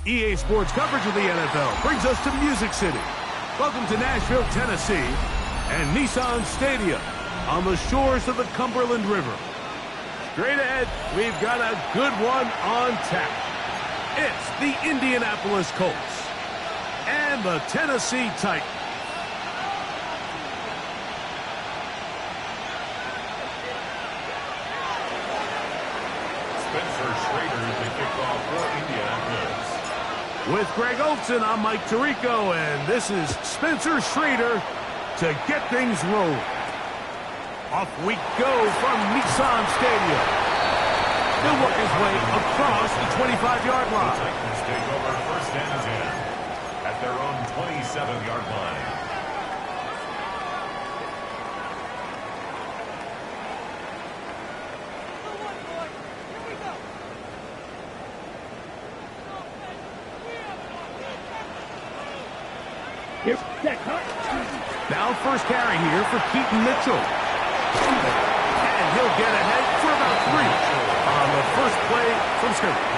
EA Sports coverage of the NFL brings us to Music City. Welcome to Nashville, Tennessee, and Nissan Stadium on the shores of the Cumberland River. Straight ahead, we've got a good one on tap. It's the Indianapolis Colts and the Tennessee Titans. Spencer Schrader to kick off for Indianapolis. With Greg Olson, I'm Mike Tirico, and this is Spencer Schrader to get things rolling. Off we go from Nissan Stadium. He'll work his way across the 25-yard line. The Titans take over first and 10 at their own 27-yard line. Now first carry here for Keaton Mitchell. And he'll get ahead for about 3 on the first play from scrimmage.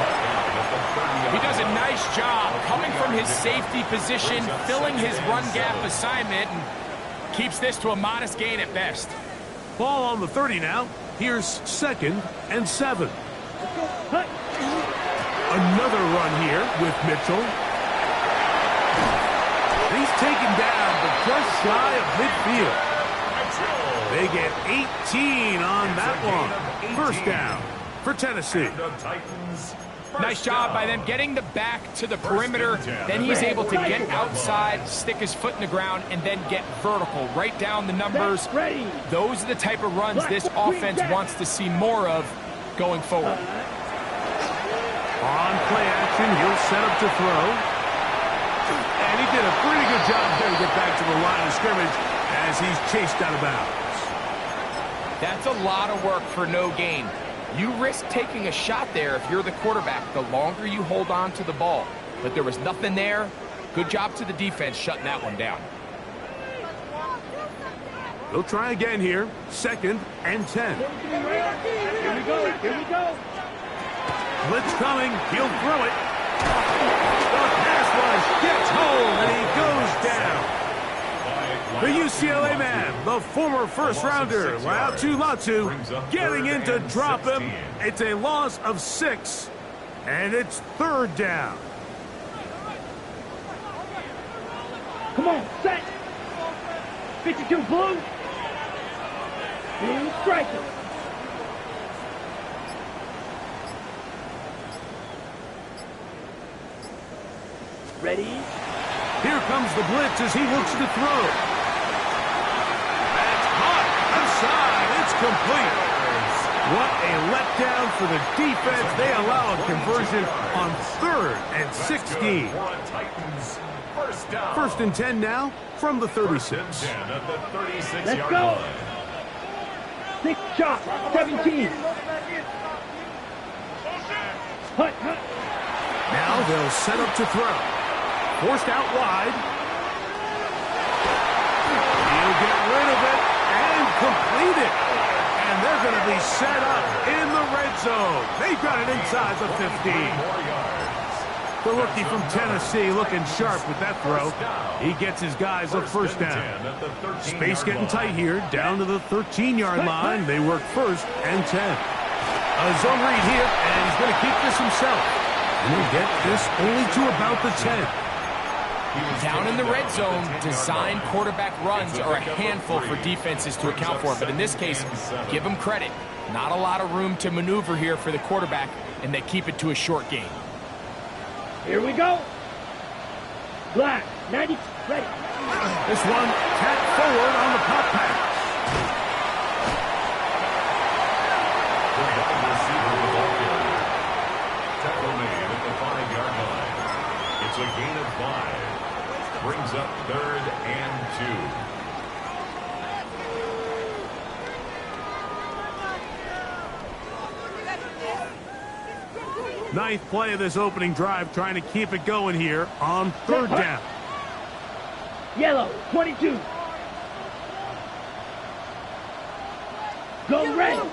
He does a nice job coming from his safety position, filling his run gap assignment, and keeps this to a modest gain at best. Ball on the 30 now. Here's 2nd and 7. Another run here with Mitchell. He's taken down, but just shy of midfield. They get 18 on that one. First down for Tennessee. Nice job by them getting the back to the perimeter. Then he's able to get outside, stick his foot in the ground, and then get vertical. Right down the numbers. Those are the type of runs this offense wants to see more of going forward. On play action, he'll set up to throw. And he did a pretty good job there to get back to the line of scrimmage as he's chased out of bounds. That's a lot of work for no gain. You risk taking a shot there if you're the quarterback the longer you hold on to the ball. But there was nothing there. Good job to the defense shutting that one down. He'll try again here. 2nd and 10. Here we go. Here we go. Blitz coming. He'll throw it. The pass rush gets home, and he goes down. The UCLA man, the former first-rounder, Latu, getting in to drop him. It's a loss of 6, and it's 3rd down. Come on, set. 52 blue. Blue striker. Ready? Here comes the blitz as he looks to throw. That's hot. Outside. It's complete. What a letdown for the defense. They allow a conversion on 3rd and 16. First and 10 now from the 36. Let's go. 6 shots, 17. Hut. Now they'll set up to throw. Forced out wide. He'll get rid of it and complete it. And they're going to be set up in the red zone. They've got it inside the 15. The rookie from Tennessee looking sharp with that throw. He gets his guys a first down. Space getting tight here, down to the 13-yard line. They work first and 10. A zone read here, and he's going to keep this himself. And he'll get this only to about the 10. Down in the red zone, design quarterback runs are a handful for defenses to account for. But in this case, give them credit. Not a lot of room to maneuver here for the quarterback, and they keep it to a short game. Here we go. Black, 90, ready. This one tapped forward on the pop pass. Tackle made at the 5-yard line. It's a gain of 5. Brings up 3rd and 2. Ninth play of this opening drive, trying to keep it going here on 3rd down. Yellow, 22. Go red.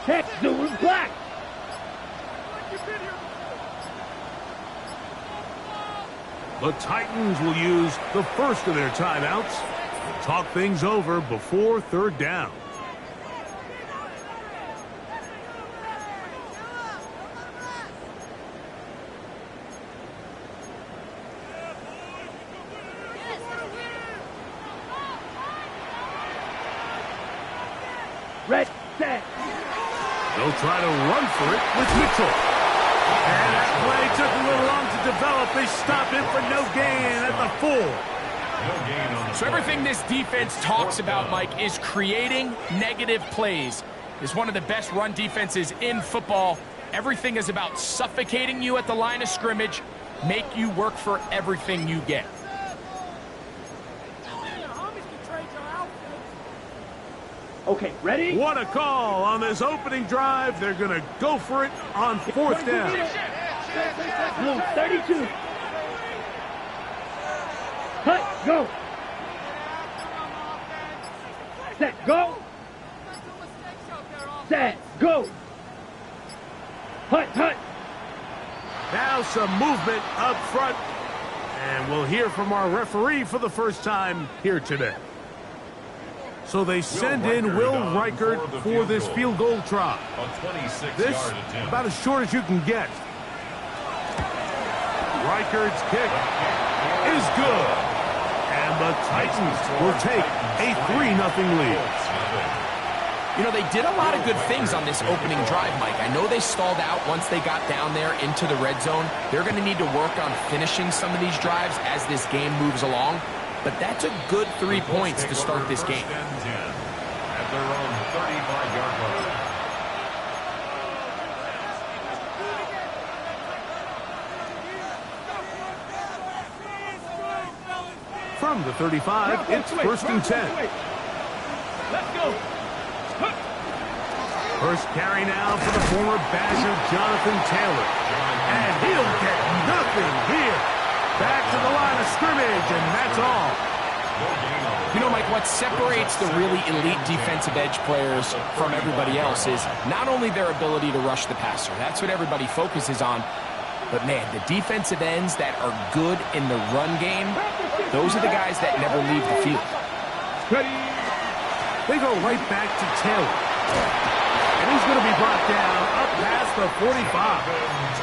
Hex Zulu black. The Titans will use the first of their timeouts to talk things over before 3rd down. Red, set. They'll try to run for it with Mitchell. And that play took a little long to develop. They stop it for no gain at the 4. So everything this defense talks about, Mike, is creating negative plays. It's one of the best run defenses in football. Everything is about suffocating you at the line of scrimmage, make you work for everything you get. Okay, ready? What a call on this opening drive. They're going to go for it on 4th down. Blue, 32. Hut, go. Set, go. Set, go. Hut. Now some movement up front. And we'll hear from our referee for the first time here today. So they send in Will Reichert for this field goal try. This about as short as you can get. Reichert's kick is good. And the Titans will take a 3-0 lead. You know, they did a lot of good things on this opening drive, Mike. I know they stalled out once they got down there into the red zone. They're going to need to work on finishing some of these drives as this game moves along. But that's a good 3 points to start this game. At their own 35-yard line. From the 35, it's 1st and 10. Let's go. First carry now for the former Badger, Jonathan Taylor. And he'll get nothing here. Back to the line of scrimmage, and that's all. You know, Mike, what separates the really elite defensive edge players from everybody else is not only their ability to rush the passer. That's what everybody focuses on. But, man, the defensive ends that are good in the run game, those are the guys that never leave the field. They go right back to Taylor. And he's going to be brought down up past the 45.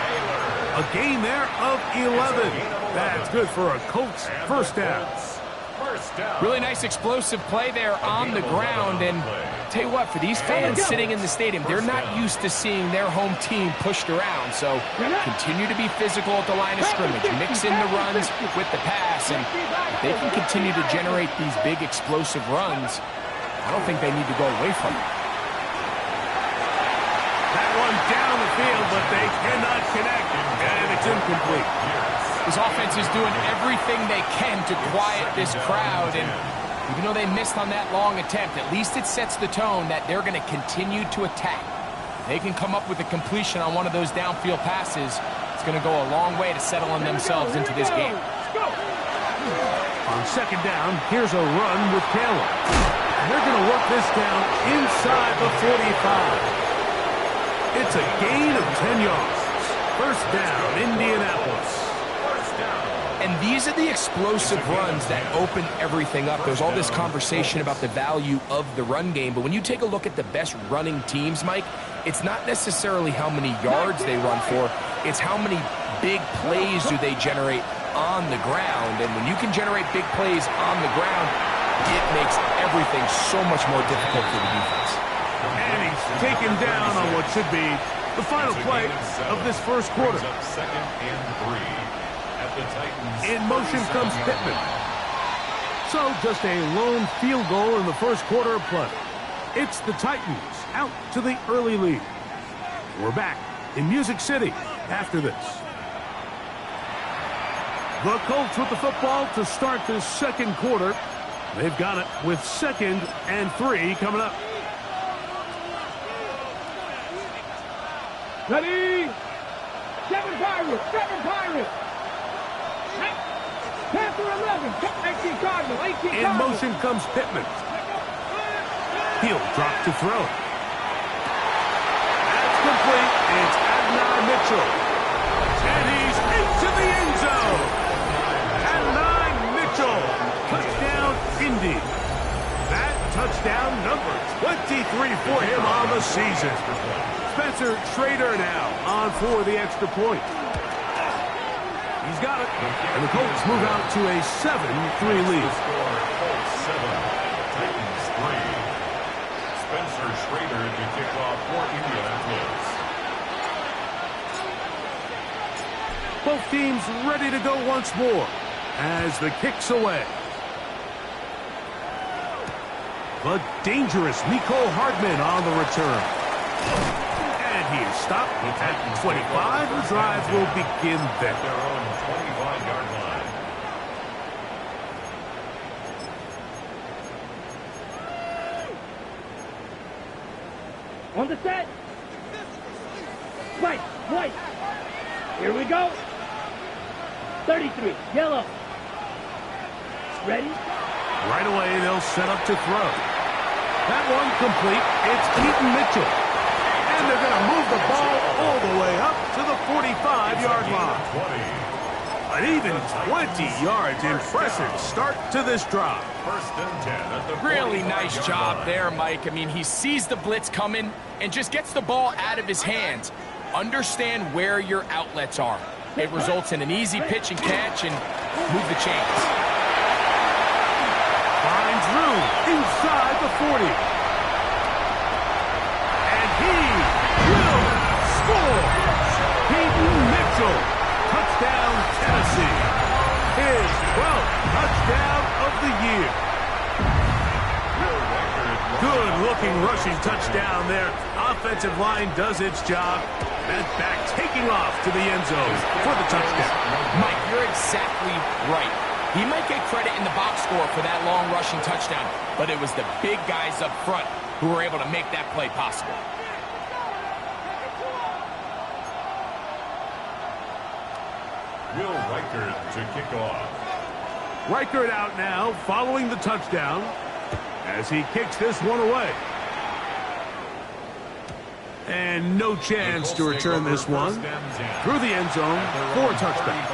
A gain there of 11. That's good for a Colts first down. Really nice explosive play there on the ground. And tell you what, for these fans sitting in the stadium, they're not used to seeing their home team pushed around. So continue to be physical at the line of scrimmage. Mix in the runs with the pass. And if they can continue to generate these big explosive runs, I don't think they need to go away from it. That one down the field, but they cannot connect. And it's incomplete. This offense is doing everything they can to quiet this crowd, and Even though they missed on that long attempt, at least it sets the tone that they're going to continue to attack. If they can come up with a completion on one of those downfield passes, it's going to go a long way to settling themselves into this game. On second down, here's a run with Taylor. And they're going to work this down inside the 45. It's a gain of 10 yards. First down, Indianapolis. And these are the explosive runs that open everything up. There's all this conversation about the value of the run game, but when you take a look at the best running teams, Mike, it's not necessarily how many yards they run for, it's how many big plays do they generate on the ground. And when you can generate big plays on the ground, it makes everything so much more difficult for the defense. And he's taken down on what should be the final play of this first quarter. Second and 3. In motion comes Pittman. So just a lone field goal in the first quarter of play. It's the Titans out to the early lead. We're back in Music City after this. The Colts with the football to start this second quarter. They've got it with 2nd and 3 coming up. Ready? 7 Pirates! 7 Pirates! Panther 11, 18 Cardinal, 18 Cardinal. In motion comes Pittman. He'll drop to throw. That's complete. It's Adonai Mitchell. And he's into the end zone. Adonai Mitchell. Touchdown, Indy. That touchdown number 23 for him on the season. Spencer Schrader now on for the extra point. He's got it. And the Colts move out to a 7-3 lead. Colts 7, Titans 3. Spencer Schrader to kick off for Indianapolis. Both teams ready to go once more as the kick's away. The dangerous Mecole Hardman on the return. And he is stopped at 25. The drive will begin there. Their own 25-yard line. On the set. White, white. Here we go. 33, yellow. Ready? Right away, they'll set up to throw. That one complete. It's Keaton Mitchell. And they're going to move the ball all the way up to the 45-yard line. An even 20 yards. Impressive start to this drive. First and 10 at the Really nice 45-yard job line. there, Mike. I mean, he sees the blitz coming and just gets the ball out of his hands. Understand where your outlets are. It results in an easy pitch and catch and move the chains. Finds room inside the 40. And he will score. Keaton Mitchell. Touchdown, Tennessee. His 12th touchdown of the year. Good-looking rushing touchdown there. Offensive line does its job. That back taking off to the end zone for the touchdown. Mike, you're exactly right. He might get credit in the box score for that long rushing touchdown, but it was the big guys up front who were able to make that play possible. Will Reichard to kick off. Reichard out now following the touchdown as he kicks this one away. And no chance to return this one through the end zone for a touchdown.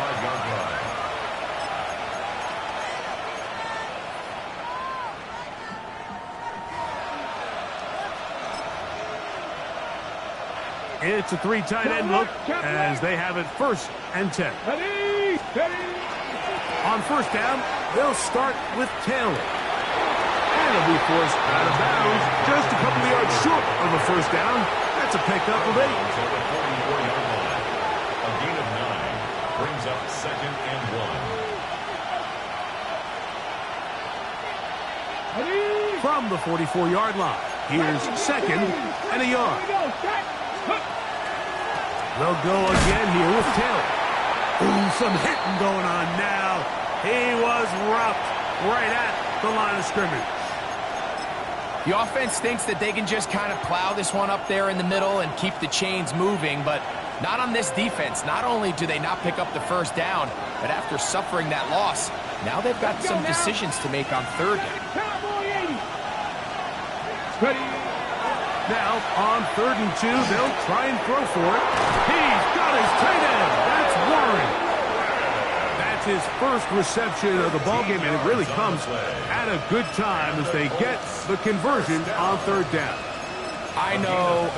It's a 3 tight end look as they have it 1st and 10. Ready? Ready? On first down, they'll start with Taylor. And he'll be forced out of bounds just a couple of yards short of the first down. That's a pickup of 8. A gain of 9 brings up 2nd and 1. Ready? From the 44-yard line, here's 2nd and a yard. They'll go again here with Taylor. Ooh, some hitting going on now. He was roughed right at the line of scrimmage. The offense thinks that they can just kind of plow this one up there in the middle and keep the chains moving, but not on this defense. Not only do they not pick up the first down, but after suffering that loss, now they've got some decisions to make on third down. Cowboy 80. Ready. Now, on 3rd and 2, they'll try and throw for it. He's got his tight end. That's Warren. That's his first reception of the ballgame, and it really comes at a good time as they get the conversion on 3rd down. I know,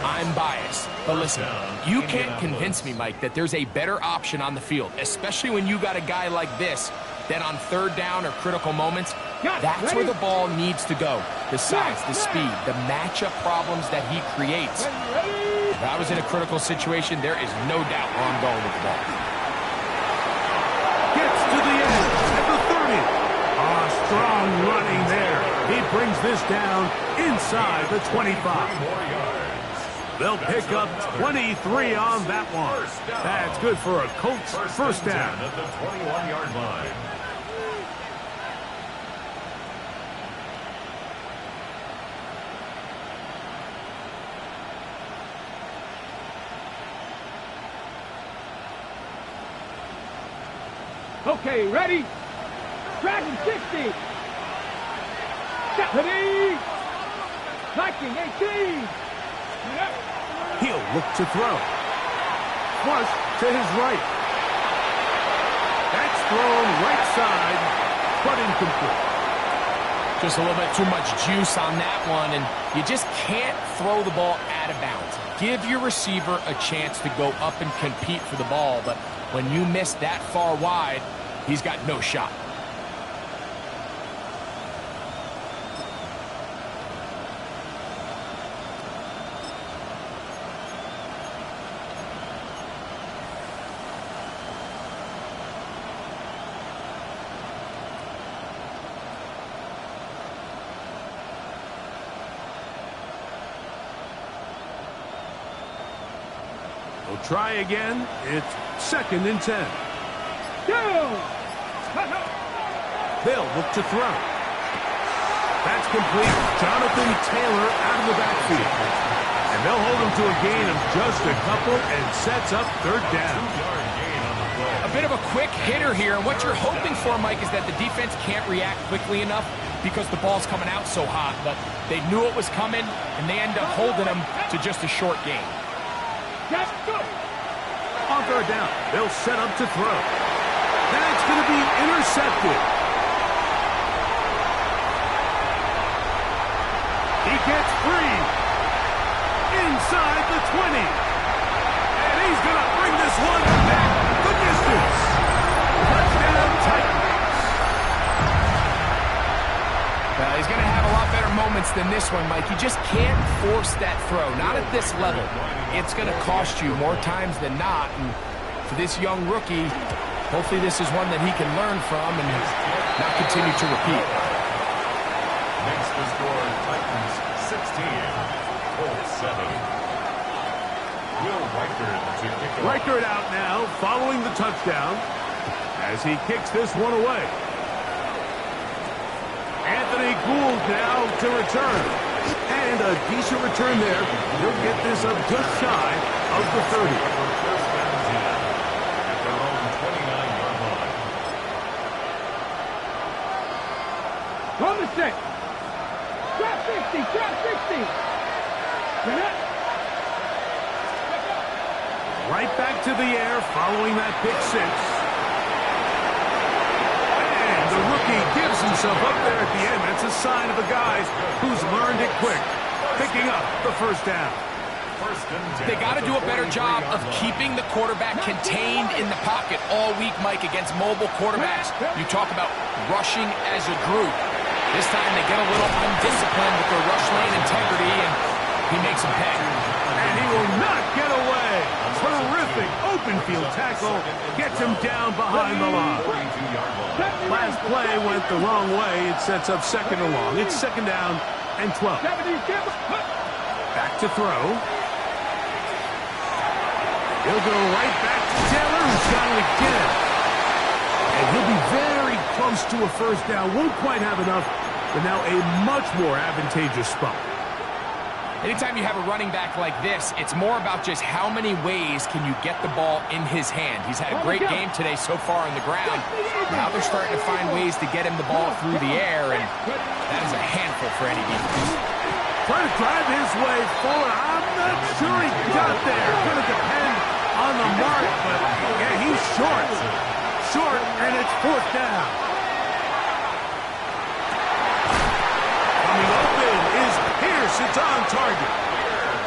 I'm biased. But listen, you can't convince me, Mike, that there's a better option on the field, especially when you got a guy like this, that on 3rd down or critical moments, that's where the ball needs to go. The size, the speed, the matchup problems that he creates. If I was in a critical situation, there is no doubt where I'm going with the ball. Gets to the edge at the 30. Strong running there. He brings this down inside the 25. They'll pick up 23 on that one. That's good for a Colts first down. At the 21-yard line. Okay, ready? Dragon 60. Ready. Viking 18. He'll look to throw. Flush to his right. That's thrown right side, but incomplete. Just a little bit too much juice on that one, and you just can't throw the ball out of bounds. Give your receiver a chance to go up and compete for the ball, but when you miss that far wide, he's got no shot. We'll try again. It's 2nd and 10. They'll look to throw. That's complete. Jonathan Taylor out of the backfield. And they'll hold him to a gain of just a couple and sets up 3rd down. A bit of a quick hitter here, and what you're hoping for, Mike, is that the defense can't react quickly enough because the ball's coming out so hot, but they knew it was coming, and they end up holding him to just a short gain. On 3rd down, they'll set up to throw. That's going to be intercepted. He gets free. Inside the 20. And he's going to bring this one back the distance. Touchdown Titans. Well, he's going to have a lot better moments than this one, Mike. You just can't force that throw, not at this level. It's going to cost you more times than not. And for this young rookie, hopefully this is one that he can learn from and not continue to repeat. Makes the score Titans 16, Colts 7. Will Reichard to kick off. Reichard out now following the touchdown as he kicks this one away. Anthony Gould now to return. And a decent return there. He'll get this up just shy of the 30. First down 10 at their own 29-yard line. On the set. Drop 60. Drop 60. Right back to the air following that pick 6. And the rookie gives himself up there at the end. That's a sign of a guy who's learned it quick, picking up the first down. They got to do a better job of keeping the quarterback contained in the pocket all week, Mike, against mobile quarterbacks. You talk about rushing as a group. This time they get a little undisciplined with their rush lane integrity, and he makes them pay. And he will not get away. Terrific open field tackle. Gets him down behind the line. Last play went the wrong way. It sets up 2nd and long. It's 2nd down and 12. Back to throw. He'll go right back to Taylor, who's got it again. And he'll be very close to a first down. Won't quite have enough, but now a much more advantageous spot. Anytime you have a running back like this, it's more about just how many ways can you get the ball in his hand. He's had a great game today so far on the ground. Now they're starting to find ways to get him the ball through the air, and that is a handful for any defense. Trying to drive his way forward. I'm not sure he got there. Going to depend on the mark, but yeah, he's short. Short, and it's fourth down. Coming open is Pierce. It's on target.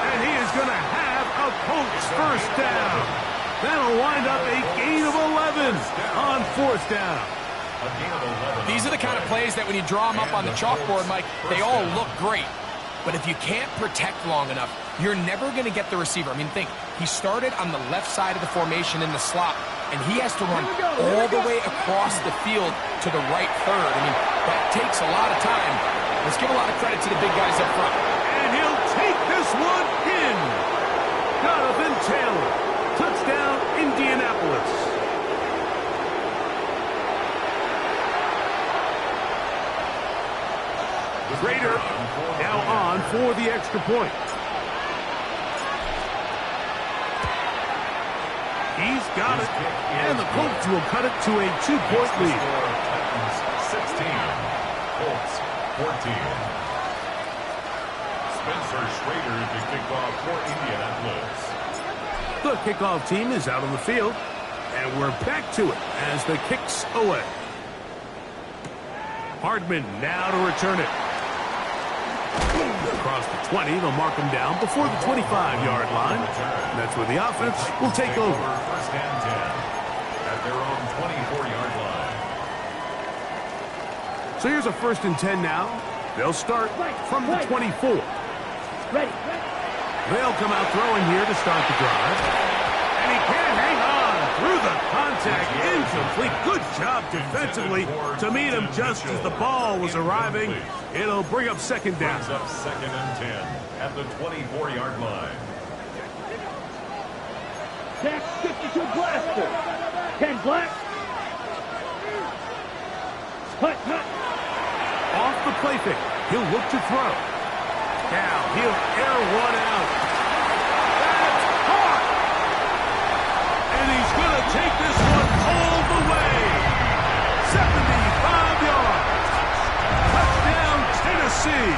And he is going to have a Colts first down. That'll wind up a gain of 11 on fourth down. These are the kind of plays that when you draw them up on the chalkboard, Mike, they all look great. But if you can't protect long enough, you're never going to get the receiver. I mean, think, he started on the left side of the formation in the slot, and he has to run all the way across the field to the right third. I mean, that takes a lot of time. Let's give a lot of credit to the big guys up front. And he'll take this one in. Jonathan Taylor. Touchdown, Indianapolis. Rader now on for the extra point. He's got it. And the Colts will cut it to a 2-point lead. 16. Colts 14. Spencer Schrader to kick off for Indianapolis. The kickoff team is out on the field. And we're back to it as the kick's away. Hardman now to return it. Across the 20, they'll mark him down before the 25-yard line. And that's where the offense will take over. First and 10 at their own 24-yard line. So here's a first and 10 now. They'll start from the 24. Ready. They'll come out throwing here to start the drive. And he can't hang on through the contact. Incomplete. Good job defensively to meet him just as the ball was arriving. It'll bring up second down. Brings up second and 10 at the 24-yard line. Jack 52 blaster. 10 black. Hut. Off the play fake. He'll look to throw. Now he'll air one out. That's caught. And he's going to take this one all the way. 75 yards. Touchdown, Tennessee.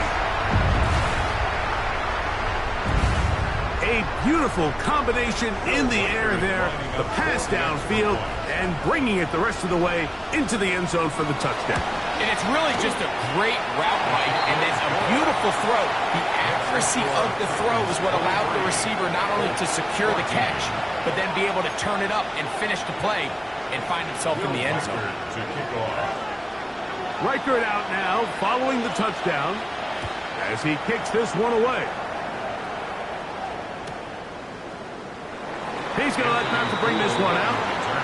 A beautiful combination in the air there. The pass downfield and bringing it the rest of the way into the end zone for the touchdown. And it's really just a great route, Mike, and then a beautiful throw. The accuracy of the throw is what allowed the receiver not only to secure the catch, but then be able to turn it up and finish the play and find himself in the end zone. To kick off. Reichert out now, following the touchdown, as he kicks this one away. He's going to let them to bring this one out.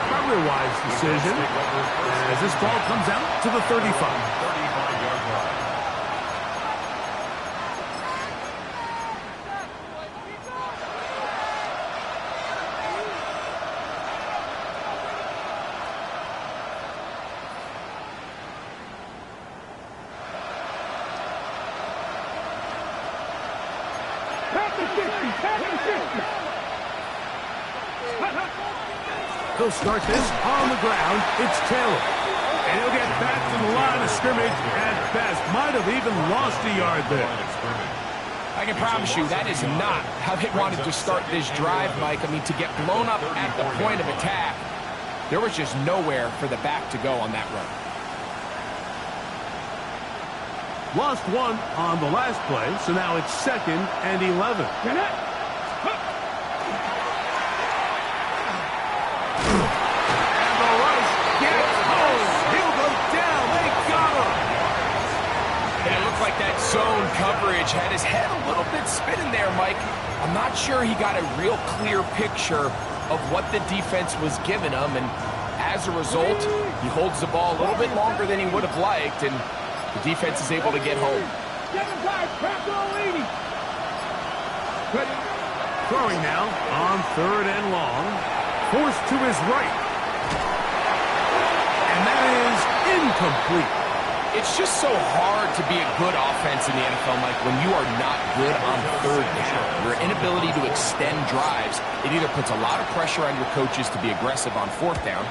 Probably a wise decision, as this ball comes out to the 35. 35-yard line. He'll start this on the ground. It's Taylor. And he'll get back to the line of scrimmage at best. Might have even lost a yard there. I can promise you that is not how they wanted to start this drive, Mike. I mean, to get blown up at the point of attack, there was just nowhere for the back to go on that run. Lost one on the last play, so now it's 2nd and 11. Like that zone coverage had his head a little bit spinning there, Mike. I'm not sure he got a real clear picture of what the defense was giving him, and as a result, he holds the ball a little bit longer than he would have liked, and the defense is able to get home. Throwing now on 3rd and long, forced to his right. And that is incomplete. It's just so hard to be a good offense in the NFL, Mike, when you are not good on third down. Your inability to extend drives, it either puts a lot of pressure on your coaches to be aggressive on fourth down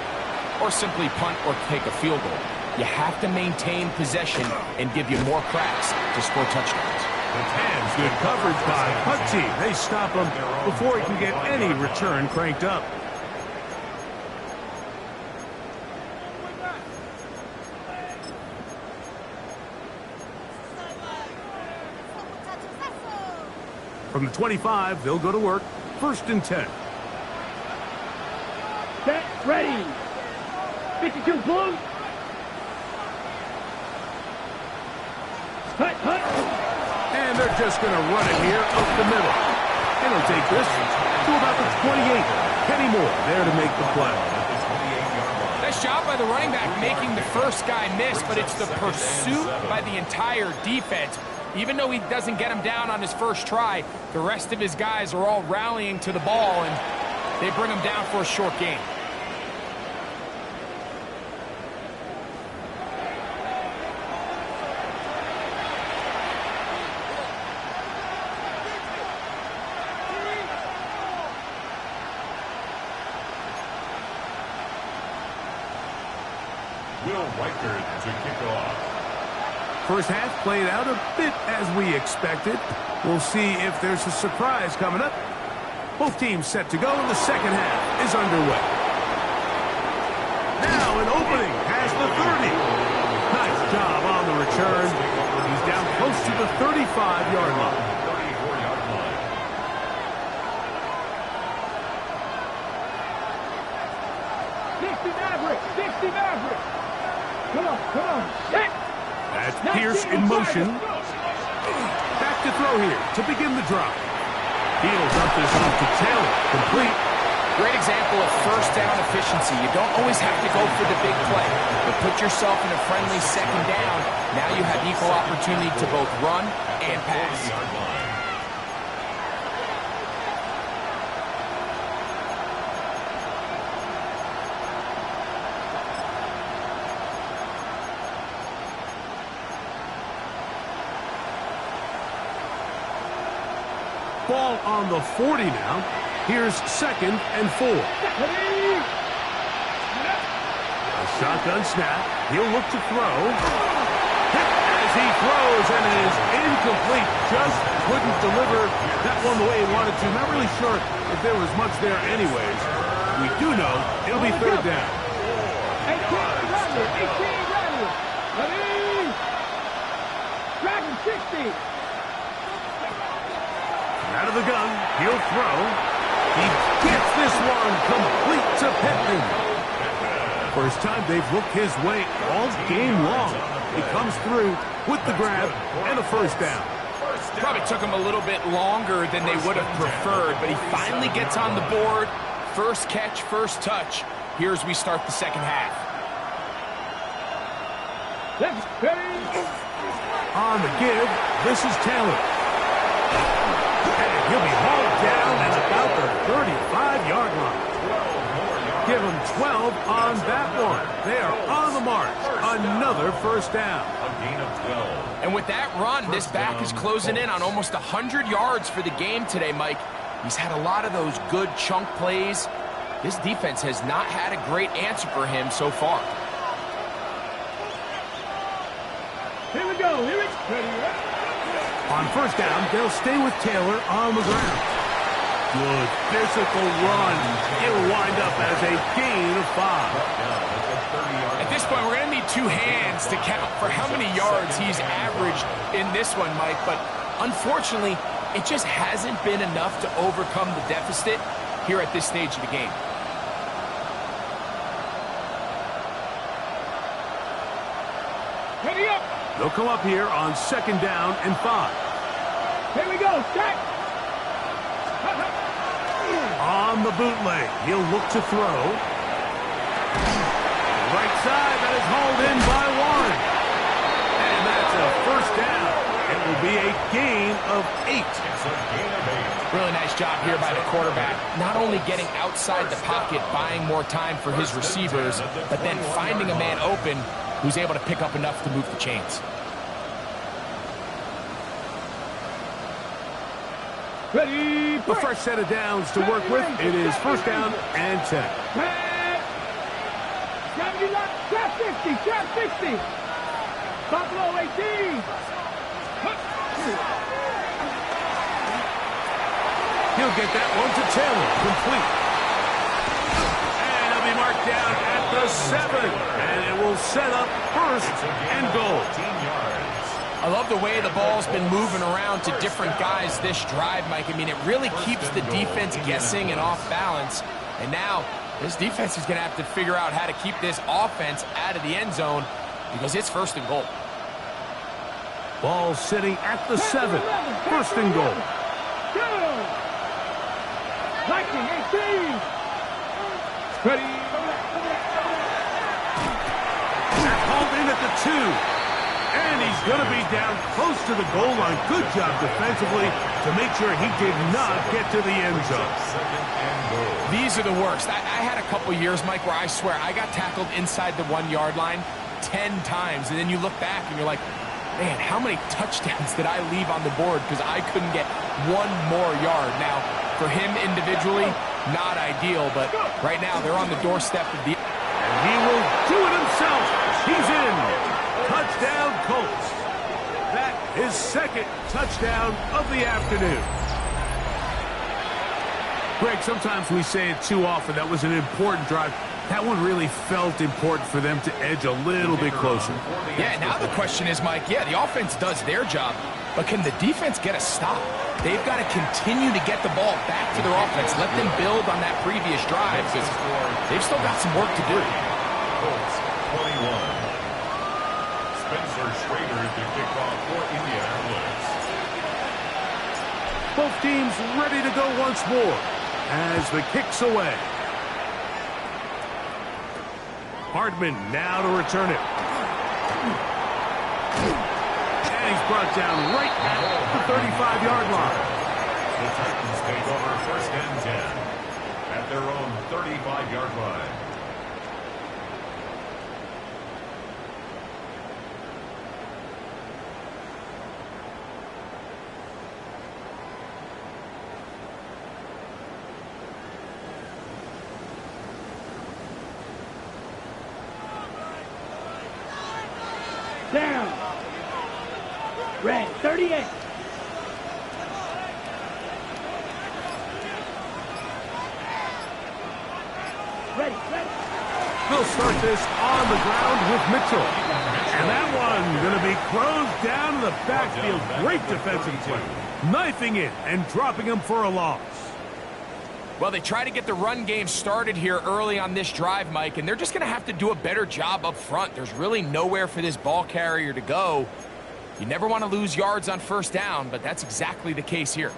or simply punt or take a field goal. You have to maintain possession and give you more cracks to score touchdowns. Good coverage by punt team. They stop him before he can get any return cranked up. From the 25, they'll go to work. 1st and 10. Set, ready. 52 blue. Hut, hut. And they're just going to run it here up the middle. And they'll take this to about the 28. Kenny Moore there to make the play. Nice job by the running back making the first guy miss, but it's the pursuit by the entire defense. Even though he doesn't get him down on his first try, the rest of his guys are all rallying to the ball, and they bring him down for a short gain. To kick off. First half played out a bit as we expected. We'll see if there's a surprise coming up. Both teams set to go, and the second half is underway. Now an opening past the 30. Nice job on the return. He's down close to the 35-yard line. 34-yard line. Maverick. Come on. Set. That's Pierce in motion. Back to throw here to begin the drive. Fields up this off to Taylor. Complete. Great example of first down efficiency. You don't always have to go for the big play, but put yourself in a friendly second down. Now you have equal opportunity to both run and pass. Ball on the 40 now. Here's 2nd and 4. A shotgun snap. He'll look to throw. Hit as he throws, and it is incomplete. Just couldn't deliver that one the way he wanted to. Not really sure if there was much there anyways. We do know it'll be 3rd down. 18 running. Ready. Dragon 60. Out of the gun, he'll throw. He gets this one complete to Pittman. First time they've looked his way all game long. He comes through with the grab and a first down. Probably took him a little bit longer than they would have preferred, but he finally gets on the board. First catch, first touch. Here as we start the second half. Let's ready. On the give, this is Taylor. He'll be hauled down at about the 35-yard line. Give him 12 on that one. They are on the march. Another first down. A gain of 12. And with that run, this back is closing in on almost 100 yards for the game today, Mike. He's had a lot of those good chunk plays. This defense has not had a great answer for him so far. Here we go. Ready. On first down, they'll stay with Taylor on the ground. Good physical run. It'll wind up as a gain of 5. At this point, we're going to need 2 hands to count for how many yards he's averaged in this one, Mike. But unfortunately, it just hasn't been enough to overcome the deficit here at this stage of the game. Ready up. They'll come up here on 2nd down and 5. Here we go. Set. On the bootleg, he'll look to throw. Right side, that is hauled in by one. And that's a first down. It will be a gain of 8. It's a gain of 8. Really nice job here by the quarterback. Not only getting outside the pocket, buying more time for his receivers, but then finding a man open who's able to pick up enough to move the chains. Ready, A fresh set of downs to work with. It is first down and 10. Trap 50, trap 60. Buffalo 18. He'll get that one to Taylor, complete. And he'll be marked down at the 7. And it will set up first and goal. I love the way the ball's been moving around to different guys this drive, Mike. I mean, it really keeps the defense guessing and off balance. And now this defense is going to have to figure out how to keep this offense out of the end zone because it's first and goal. Ball sitting at the 7. First and goal. Viking 18. Ready. Hauled in at the 2. And he's going to be down close to the goal line. Good job defensively to make sure he did not get to the end zone. These are the worst. I had a couple years, Mike, where I swear I got tackled inside the 1-yard line 10 times. And then you look back and you're like, man, how many touchdowns did I leave on the board because I couldn't get one more yard? Now, for him individually, not ideal, but right now they're on the doorstep of the... And he will do it himself. He's in. Touchdown, Colts. That is second touchdown of the afternoon. Greg, sometimes we say it too often. That was an important drive. That one really felt important for them to edge a little bit closer. Yeah, now the question is, Mike, yeah, the offense does their job, but can the defense get a stop? They've got to continue to get the ball back to their offense. Let them build on that previous drive because they've still got some work to do. Colts 21. Spencer Schrader to kick off for Indianapolis. Both teams ready to go once more as the kick's away. Hardman now to return it. And he's brought down right at the 35-yard line. The Titans take over first and 10 at their own 35-yard line. Down. Red 38. Ready. They'll start this on the ground with Mitchell. And that one going to be closed down in the backfield. Great defensive play. Knifing it and dropping him for a loss. Well, they try to get the run game started here early on this drive, Mike, and they're just going to have to do a better job up front. There's really nowhere for this ball carrier to go. You never want to lose yards on first down, but that's exactly the case here.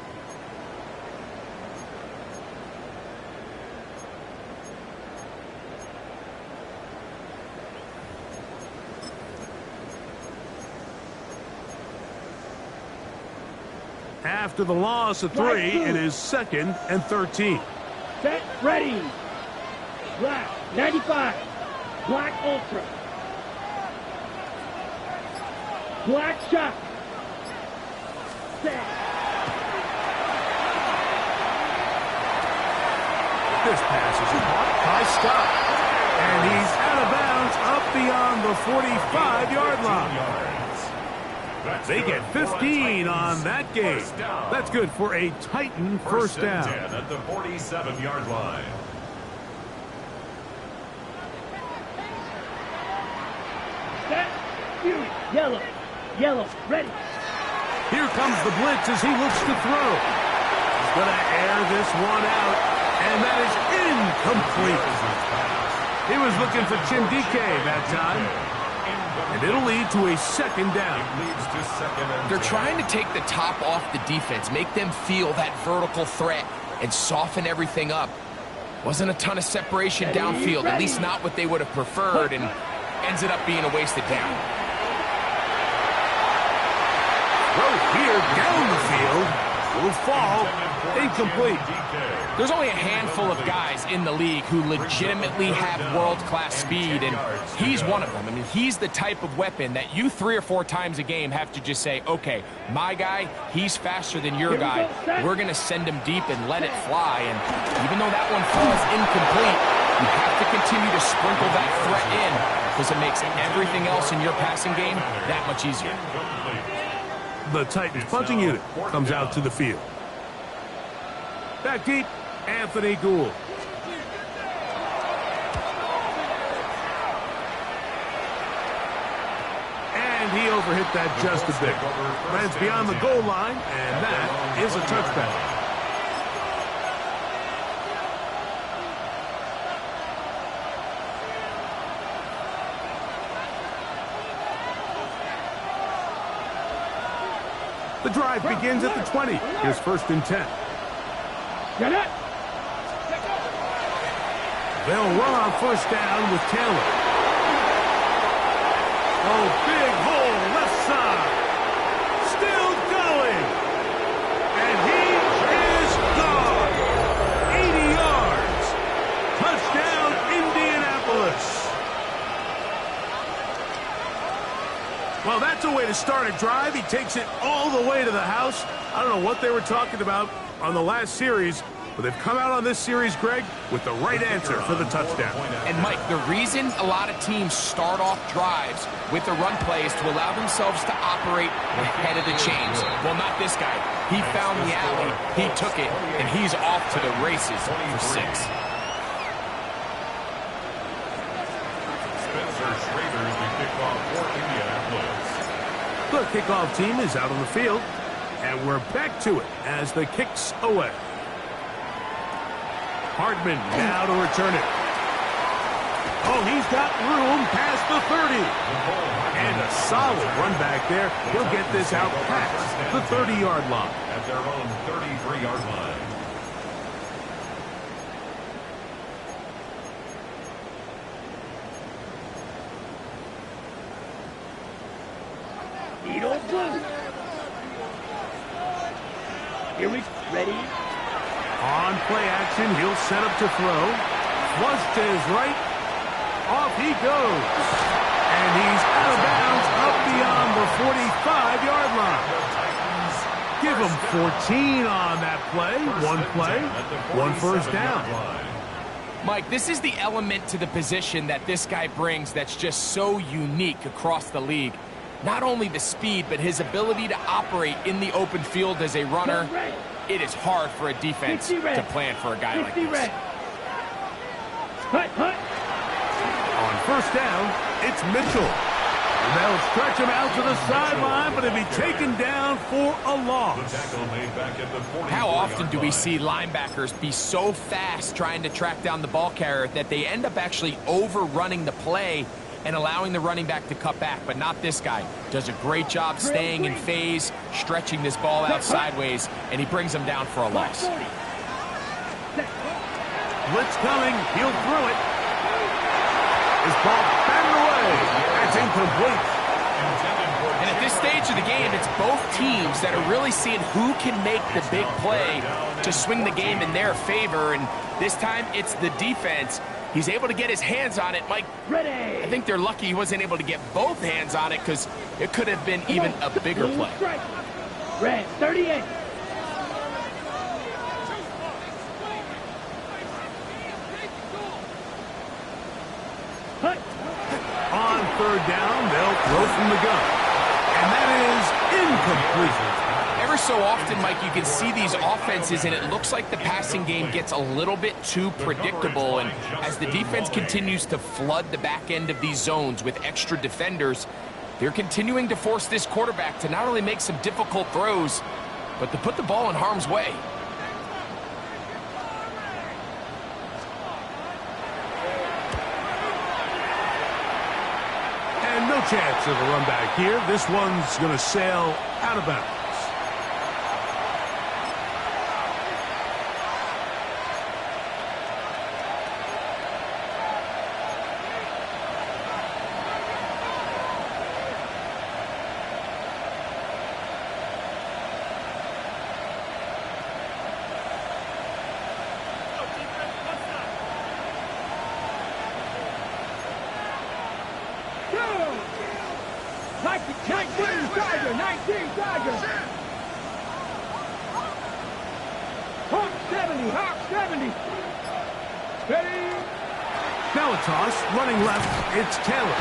After the loss of 3, it is second and 13. Set, ready. Black 95. Black Ultra. Black shot. Set. This pass is caught by Scott. And he's out of bounds up beyond the 45-yard line. They get 15 on that game. That's good for a Titan first down. 10 at the 47-yard line. Set. Yellow. Yellow. Ready. Here comes the blitz as he looks to throw. He's going to air this one out, and that is incomplete. He was looking for Chindike that time. And it'll lead to a second down. They're trying to take the top off the defense, make them feel that vertical threat, and soften everything up. Wasn't a ton of separation downfield, at least not what they would have preferred, and ends it up being a wasted down. Throw here down the field will fall Incomplete. There's only a handful of guys in the league who legitimately have world-class speed, and he's one of them. I mean, he's the type of weapon that you 3 or 4 times a game have to just say, okay, my guy, he's faster than your guy. We're going to send him deep and let it fly. And even though that one falls incomplete, you have to continue to sprinkle that threat in because it makes everything else in your passing game that much easier. The Titans punting unit comes out to the field. Back deep, Anthony Gould. And he overhit that just a bit. Lands beyond the goal line, and that is a touchback. The drive begins at the 20. Here's 1st and 10. Get it. They'll run on 1st down with Taylor. Oh, big hole, left side. Still going. And he is gone. 80 yards. Touchdown, Indianapolis. Well, that's a way to start a drive. He takes it all the way to the house. I don't know what they were talking about on the last series, but they've come out on this series, Greg, with the right answer for the touchdown. And, Mike, the reason a lot of teams start off drives with the run play is to allow themselves to operate ahead of the chains. Well, not this guy. He found the alley, he took it, and he's off to the races for 6. The kickoff team is out on the field, and we're back to it as the kick's away. Hartman now to return it. Oh, he's got room past the 30. And a solid run back there. He'll get this out past the 30-yard line. At their own 33-yard line. Needle blue. Here we ready. On play action, he'll set up to throw. Flush to his right. Off he goes. And he's out of bounds up beyond the 45-yard line. Give him 14 on that play. 1 1st down. Mike, this is the element to the position that this guy brings that's just so unique across the league. Not only the speed, but his ability to operate in the open field as a runner. It is hard for a defense to plan for a guy like this. On 1st down, it's Mitchell. And they'll stretch him out to the sideline, but he'll be taken down for a loss. How often do we see linebackers be so fast trying to track down the ball carrier that they end up actually overrunning the play and allowing the running back to cut back, but not this guy. Does a great job staying in phase, stretching this ball out sideways, and he brings him down for a loss. Blitz coming, he'll throw it. His ball batted away. That's incomplete. And at this stage of the game, it's both teams that are really seeing who can make the big play to swing the game in their favor, and this time it's the defense. He's able to get his hands on it. Mike, I think they're lucky he wasn't able to get both hands on it because it could have been even a bigger play. Red, 38. On 3rd down, they'll throw from the gun. And that is incomplete. Ever so often, Mike, you can see these offenses, and it looks like the passing game gets a little bit too predictable. And as the defense continues to flood the back end of these zones with extra defenders, they're continuing to force this quarterback to not only make some difficult throws, but to put the ball in harm's way. And no chance of a run back here. This one's going to sail out of bounds. 19 Tiger, 19 Tiger. Hawk 70, Hawk 70. Ready? Now a toss, running left, it's Taylor.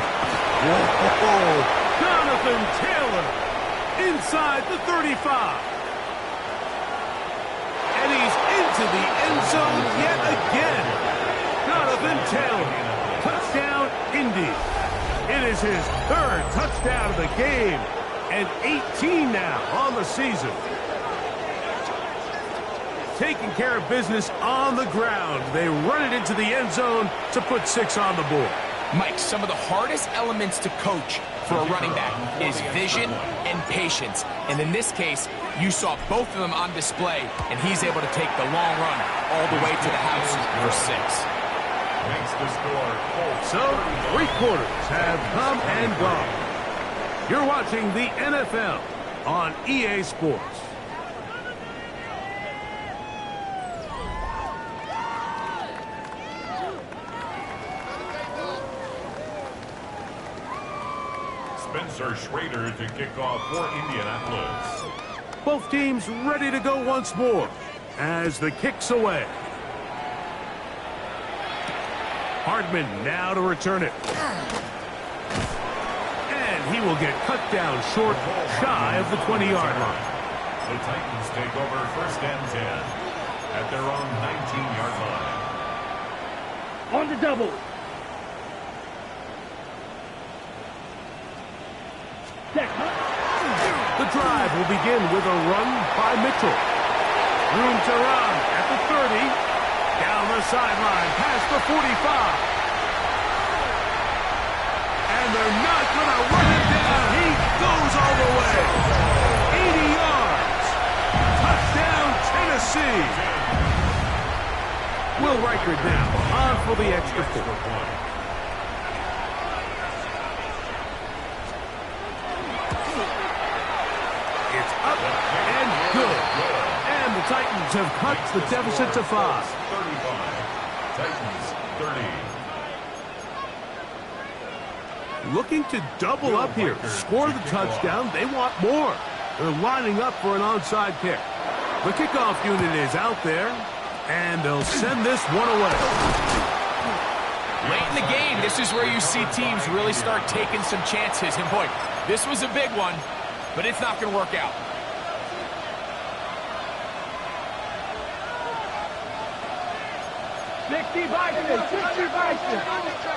Whoa, Jonathan Taylor inside the 35. And he's into the end zone yet again. Jonathan Taylor, touchdown Indy. It is his third touchdown of the game, and 18 now on the season. Taking care of business on the ground. They run it into the end zone to put 6 on the board. Mike, some of the hardest elements to coach for a running back is vision and patience. And in this case, you saw both of them on display, and he's able to take the long run all the way to the house for 6. Makes the score. So, 3 quarters have come and gone. You're watching the NFL on EA Sports. Spencer Schrader to kick off for Indianapolis. Both teams ready to go once more as the kick's away. Hardman now to return it. And he will get cut down short, shy of the 20-yard line. The Titans take over 1st and 10 at their own 19-yard line. On the double. The drive will begin with a run by Mitchell. Room to run at the 30. Down the sideline, past the 45. And they're not going to run him down. He goes all the way. 80 yards. Touchdown, Tennessee. Will Reichard now on for the extra point. It's up and good. And the Titans have cut the deficit to 5. 35. Titans 30. Looking to double up here. Score the touchdown. They want more. They're lining up for an onside kick. The kickoff unit is out there, and they'll send this one away. Late in the game, this is where you see teams really start taking some chances. And boy, this was a big one, but it's not going to work out.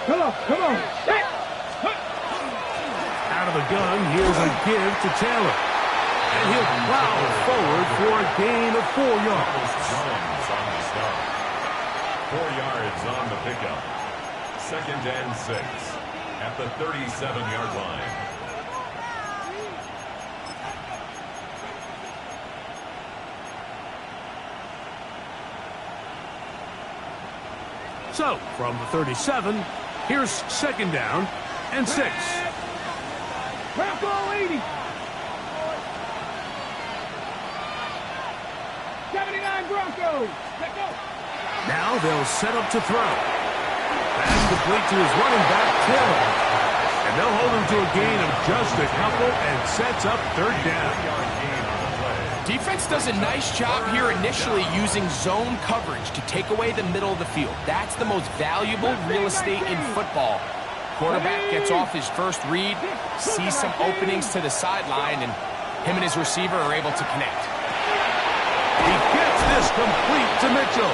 Come on. Out of the gun, here's a give to Taylor. And he'll plow forward for a gain of 4 yards. Jones on the stop. 4 yards on the pickup. 2nd and 6 at the 37-yard line. So, from the 37, here's 2nd down and 6. Bronco 80. 79 Broncos. Let's go. Now they'll set up to throw. Pass complete to his running back, Taylor. And they'll hold him to a gain of just a couple and sets up 3rd down. Defense does a nice job here initially using zone coverage to take away the middle of the field. That's the most valuable real estate in football. Quarterback gets off his first read, sees some openings to the sideline, and him and his receiver are able to connect. He gets this complete to Mitchell.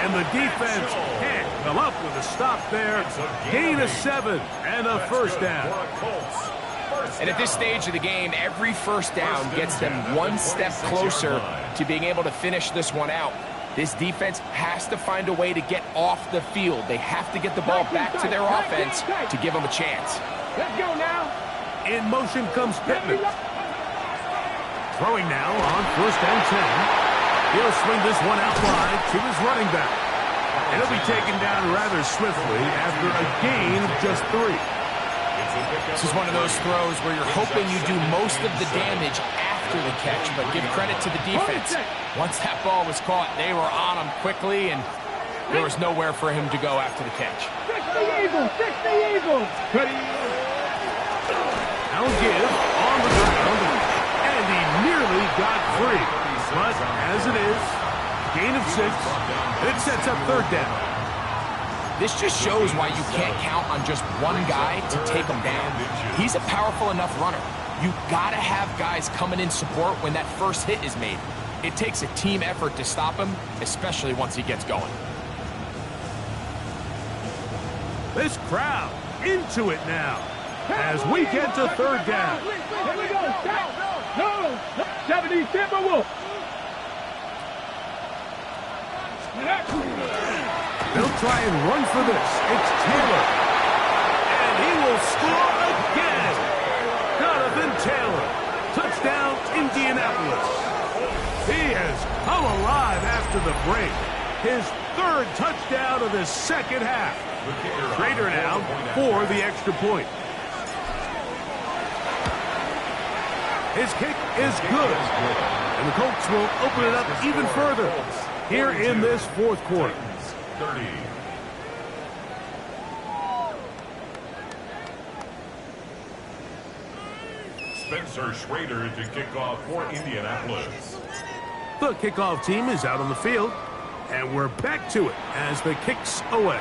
And the defense can't come up with a stop there. Gain of 7 and a 1st down. And at this stage of the game, every 1st down gets them one step closer to being able to finish this one out. This defense has to find a way to get off the field. They have to get the ball back to their offense to give them a chance. Let's go now. In motion comes Pittman. Throwing now on 1st and 10. He'll swing this one out wide to his running back. And he'll be taken down rather swiftly after a gain of just 3. This is one of those throws where you're hoping you do most of the damage after the catch, but give credit to the defense. Once that ball was caught, they were on him quickly, and there was nowhere for him to go after the catch. 60 Eagles. Now Now give on the ground, and he nearly got free. But as it is, gain of 6, it sets up third down. This just shows why you can't count on just one guy to take him down. He's a powerful enough runner. You gotta have guys coming in support when that first hit is made. It takes a team effort to stop him, especially once he gets going. This crowd into it now as we get to third down. Here we go. No. 70 Timberwolves. They'll try and run for this. It's Taylor. And he will score again. Jonathan Taylor. Touchdown, Indianapolis. He has come alive after the break. His third touchdown of the second half. Schrader now for the extra point. His kick is good. And the Colts will open it up even further here in this fourth quarter. 30. Spencer Schrader to kick off for Indianapolis. The kickoff team is out on the field, and we're back to it as the kick's away.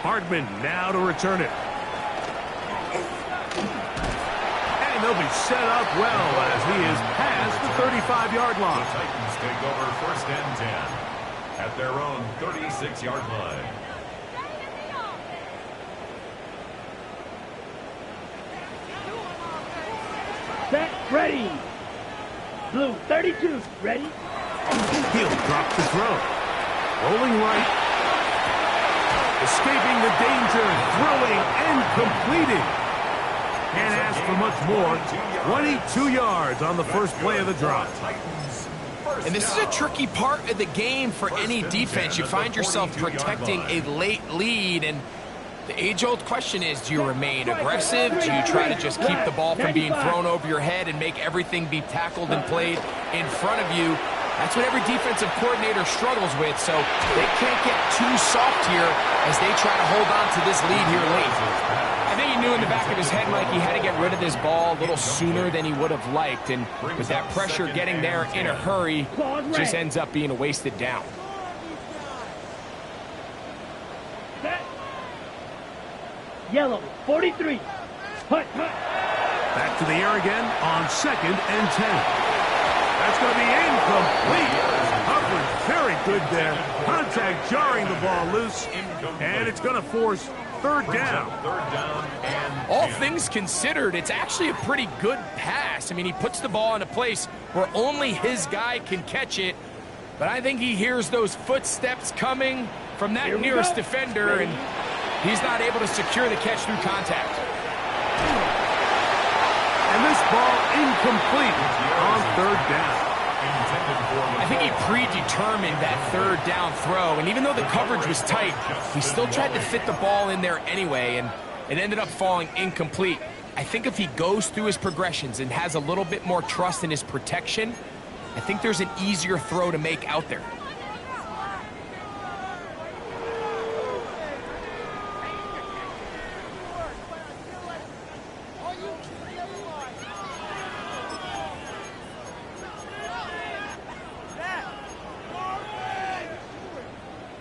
Hardman now to return it. And they'll be set up well as he is past the 35-yard line. The Titans take over first and 10 at their own 36-yard line. Set, ready. Blue 32, ready. He'll drop the throw. Rolling right. Escaping the danger, throwing and completing. Can't ask for much more. 22 yards on the first play of the drive. And this is a tricky part of the game for any defense. You find yourself protecting a late lead, and the age-old question is, do you remain aggressive? Do you try to just keep the ball from being thrown over your head and make everything be tackled and played in front of you? That's what every defensive coordinator struggles with, so they can't get too soft here as they try to hold on to this lead here late. I think he knew in the back of his head, Mike, he had to get rid of this ball a little sooner than he would have liked, and with that pressure getting there in a hurry, just ends up being a wasted down. Yellow 43. Hut. Back to the air again on second and 10. That's going to be incomplete. Coverage very good there. Contact jarring the ball loose, and it's going to force third down. All things considered, it's actually a pretty good pass. I mean, he puts the ball in a place where only his guy can catch it, but I think he hears those footsteps coming from that nearest defender, and he's not able to secure the catch through contact. And this ball incomplete on third down. I think he predetermined that third down throw, and even though the coverage was tight, he still tried to fit the ball in there anyway, and it ended up falling incomplete. I think if he goes through his progressions and has a little bit more trust in his protection, I think there's an easier throw to make out there.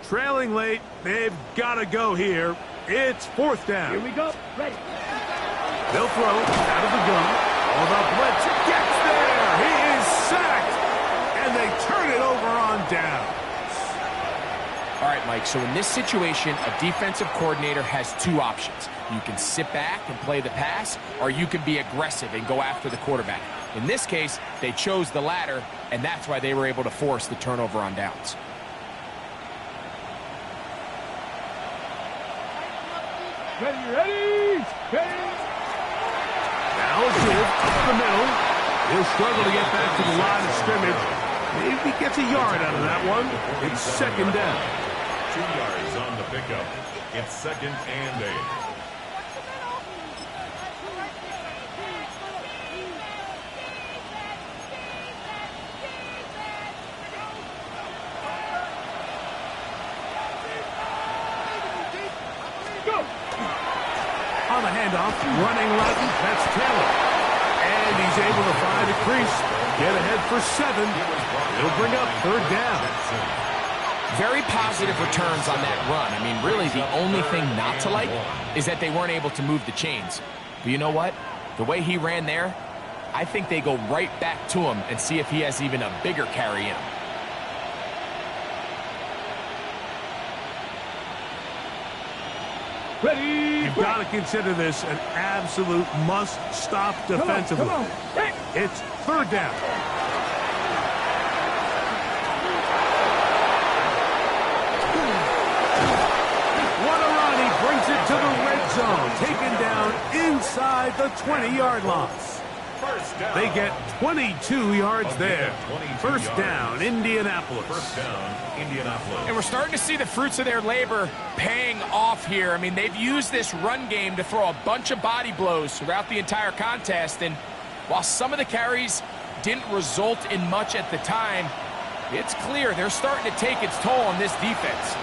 Trailing late, they've got to go here. It's fourth down. Here we go. Ready. They'll throw out of the gun. All the blitz gets there. He is sacked, and they turn it over on down. All right, Mike, so in this situation, a defensive coordinator has two options. You can sit back and play the pass, or you can be aggressive and go after the quarterback. In this case, they chose the latter, and that's why they were able to force the turnover on downs. Ready. Now a give up the middle. He'll struggle to get back to the line of scrimmage. Maybe gets a yard out of that one. It's second down. 2 yards on the pickup. It's second and 8. On the handoff handoff, running left. That's Taylor. And he's able to find a crease. Get ahead for 7. It'll bring up 3rd down. Very positive returns on that run. I mean, really, the only thing not to like is that they weren't able to move the chains. But you know what? The way he ran there, I think they go right back to him and see if he has even a bigger carry in him. Ready. You've got to consider this an absolute must-stop defensively. Come on. It's 3rd down. What a run. He brings it to the red zone. Taken down inside the 20-yard line. They get 22 yards there. 1st down, Indianapolis. 1st down, Indianapolis. And we're starting to see the fruits of their labor paying off here. I mean, they've used this run game to throw a bunch of body blows throughout the entire contest. And while some of the carries didn't result in much at the time, it's clear they're starting to take its toll on this defense.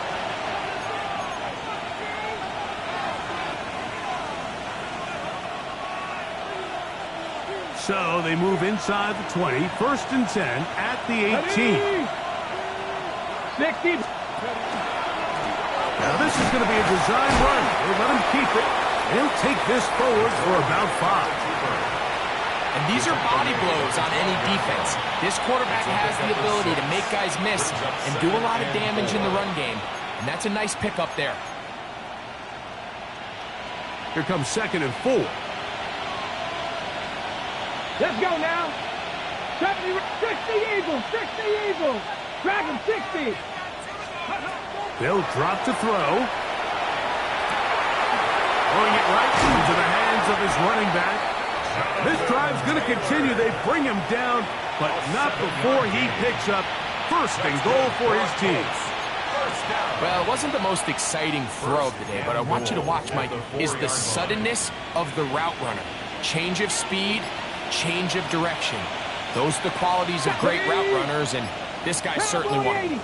So they move inside the 20, 1st and 10 at the 18. 60. Now this is going to be a design run. They let him keep it. He'll take this forward for about 5. And these are body blows on any defense. This quarterback has the ability to make guys miss and do a lot of damage in the run game. And that's a nice pickup there. Here comes 2nd and 4. Let's go now. 70, 60 Eagles, 60 Eagles. Dragon 60. They'll drop to throw. Throwing it right into the hands of his running back. This drive's going to continue. They bring him down, but not before he picks up 1st and goal for his team. Well, it wasn't the most exciting throw of the day, but I want you to watch, Mike, is the suddenness of the route runner. Change of speed, change of direction. Those are the qualities of great route runners, and this guy's certainly one of them.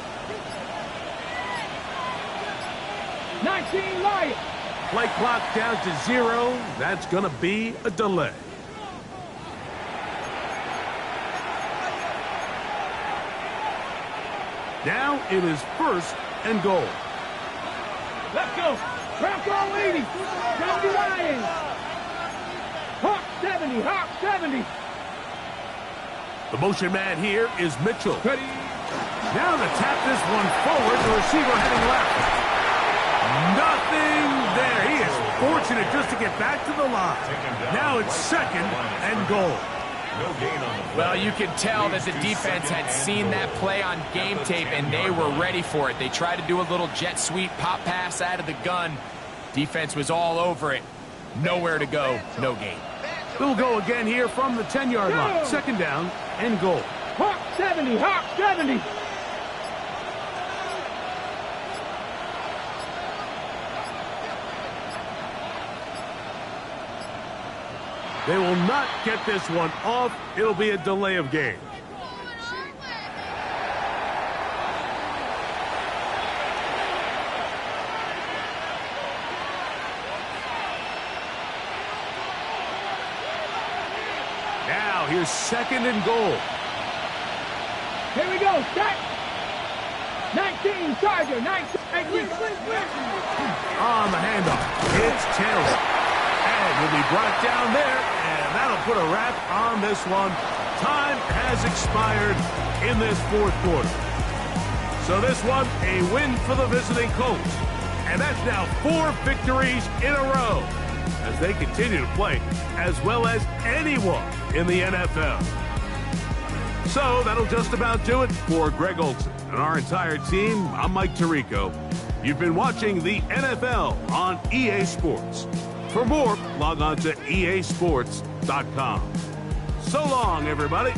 19 Lions. Play clock down to 0. That's going to be a delay. Now it is 1st and goal. Let's go. Bronco 80. 70 Lions. Hawk 70. Hawk 70. The motion man here is Mitchell. Ready. Now to tap this one forward. The receiver heading left. Nothing there. He is fortunate just to get back to the line. Now it's 2nd and goal. Well, you can tell that the defense had seen that play on game tape, and they were ready for it. They tried to do a little jet sweep pop pass out of the gun. Defense was all over it. Nowhere to go, no gain. They'll go again here from the 10-yard line. 2nd down and goal. Hawk 70. Hawk 70. They will not get this one off. It'll be a delay of game. Now here's 2nd and goal. Here we go. Set. 19 Charger. 19. On the handoff, it's Taylor. And he'll be brought down there, and that'll put a wrap on this one. Time has expired in this 4th quarter. So this one, a win for the visiting Colts. And that's now 4 victories in a row as they continue to play as well as anyone in the NFL. So that'll just about do it for Greg Olson and our entire team. I'm Mike Tirico. You've been watching the NFL on EA Sports. For more, log on to easports.com. So long, everybody.